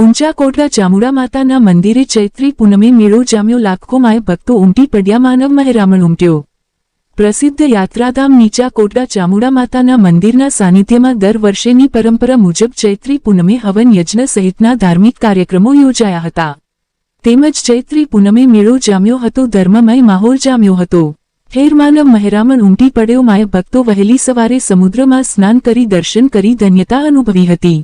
ઊંચા કોટડા ચામુંડા માતાના મંદિરે ચૈત્રી પૂનમે મેળો જામ્યો. લાખો માય ભક્તો ઉમટી પડ્યા. માનવ મહેરામણ ઉમટ્યો. પ્રસિદ્ધ યાત્રાધામ નીચા કોટડા ચામુંડા માતાના મંદિરના સાનિધ્યમાં દર વર્ષેની પરંપરા મુજબ ચૈત્રી પૂનમે હવન યજ્ઞ સહિતના ધાર્મિક કાર્યક્રમો યોજાયા હતા. તેમજ ચૈત્રી પૂનમે મેળો જામ્યો હતો. ધર્મમય માહોલ જામ્યો હતો. ઠેર માનવ મહેરામણ ઉમટી પડ્યો. માય ભક્તો વહેલી સવારે સમુદ્રમાં સ્નાન કરી દર્શન કરી ધન્યતા અનુભવી હતી.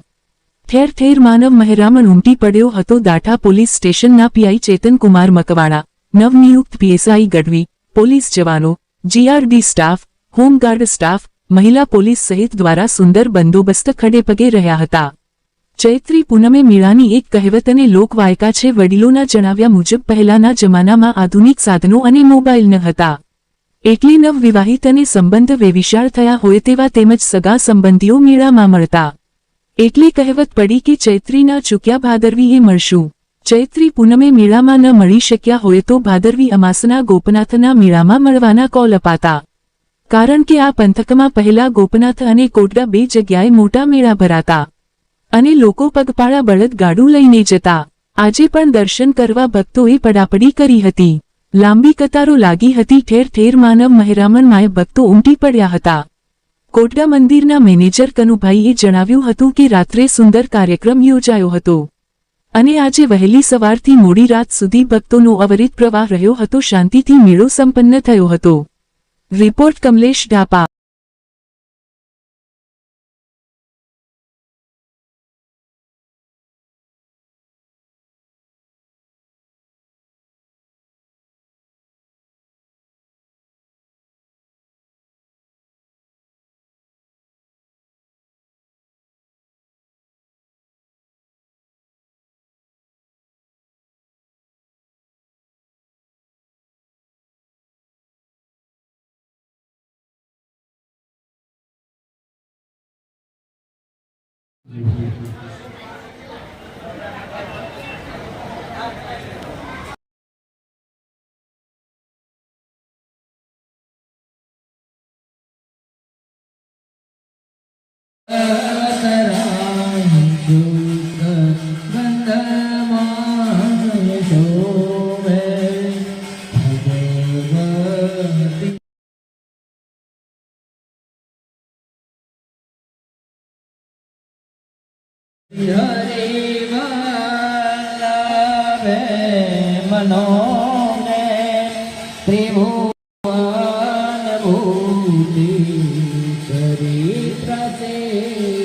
ઠેર ઠેર માનવ મહેરામણ ઉમટી પડ્યો હતો. દાઠા પોલીસ સ્ટેશનના પીઆઈ ચેતનકુમાર મકવાણા, નવનિયુક્ત પીએસઆઈ ગઢવી, પોલીસ જવાનો, જીઆરડી સ્ટાફ, હોમગાર્ડ સ્ટાફ, મહિલા પોલીસ સહિત દ્વારા સુંદર બંદોબસ્ત ખડેપગે રહ્યા હતા. ચૈત્રી પૂનમે મેળાની એક કહેવત અને લોકવાયકા છે. વડીલોના જણાવ્યા મુજબ પહેલાના જમાનામાં આધુનિક સાધનો અને મોબાઈલ ન હતા. એટલે નવવિવાહિત અને સંબંધ વેવિશાળ થયા હોય તેવા તેમજ સગા સંબંધીઓ મેળામાં મળતા. એટલે કહેવત પડી કે ચૈત્રીના ચૂક્યા ભાદરવીએ મળશું. ચૈત્રી પૂનમે મેળામાં ન મળી શક્યા હોય તો ભાદરવી અમાસના ગોપનાથના મેળામાં મળવાના કોલ અપાતા. કારણ કે આ પંથકમાં પહેલા ગોપનાથ અને કોટડા બે જગ્યાએ મોટા મેળા ભરાતા અને લોકો પગપાળા બળદગાડું લઈને જતા. આજે પણ દર્શન કરવા ભક્તોએ પડાપડી કરી હતી. લાંબી કતારો લાગી હતી. ઠેર ઠેર માનવ મહેરામણમાં ભક્તો ઉમટી પડ્યા હતા. કોટડા મંદિરના મેનેજર કનુભાઈએ જણાવ્યું હતું કે રાત્રે સુંદર કાર્યક્રમ યોજાયો હતો અને આજે વહેલી સવારથી મોડી રાત સુધી ભક્તોનો અવિરત પ્રવાહ રહ્યો હતો. શાંતિથી મેળો સંપન્ન થયો હતો. રિપોર્ટ કમલેશ ઢાપા. હરે વલ્લભે મનોને ત્રિભુવન ભૂતિ ચરિત્રસે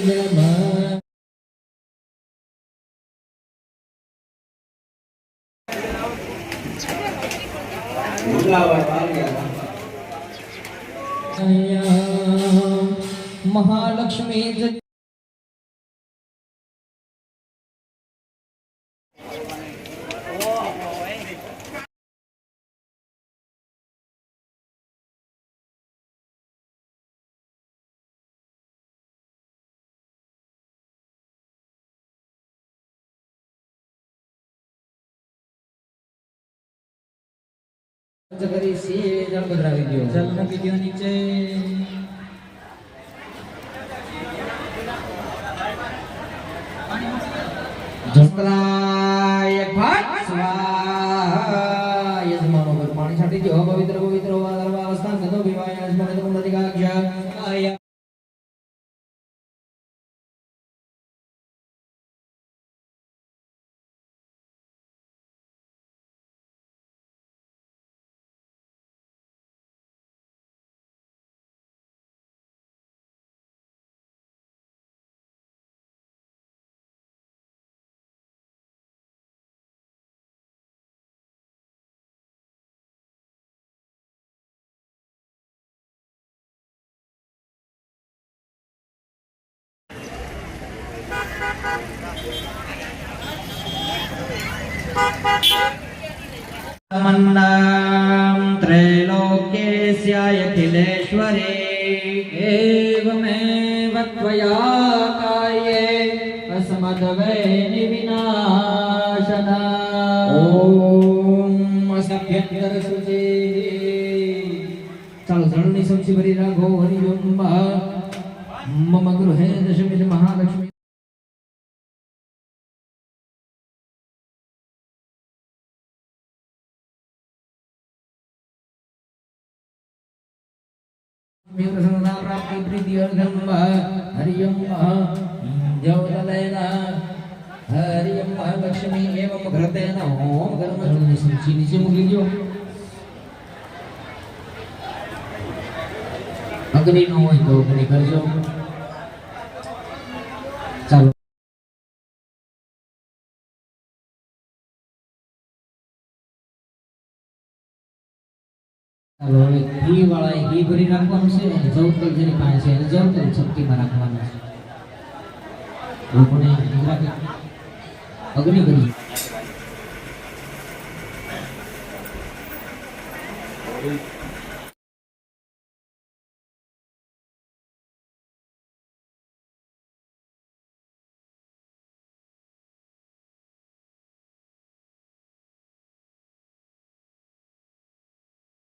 જમા. મહાલક્ષ્મી કરી સી જલ પધરાવી દો. જલ નાખી દો નીચે. જસલાય ફાટ સ્વાહા. યજમાનો પર પાણી છાંટી દો. પવિત્ર પવિત્ર અવસ્થા ગંધો વિવાય આજમાને તો નદી કાક્ષ. मन्नां त्रैलोक्यस्याखिलेश्वरे एवमेव त्वया काये अस्मद्वैनि विनाशना. ओम सभ्यंतर सुचे. ચાલો જળની સમસી ભરી રાખો. હરિ ઓમ મમ ગૃહે દશમિત મહાલક્ષ્મી. प्रसन्नता प्राप्ति प्रीति अर्घम हरियम देवतलेना हरियम लक्ष्मी एवं घृतेन ओम कर्म नीचे मुख लीजिए अग्नि नो હોય તો અગ્નિ કરજો ચાલો ચાલો હવે ઘી વાળા ઘી ભરી નાખવાનું છે અને જવતલ જેની પાસે છે જવતલ ચપટીમાં રાખવાનું છે આપણે અગ્નિ કરી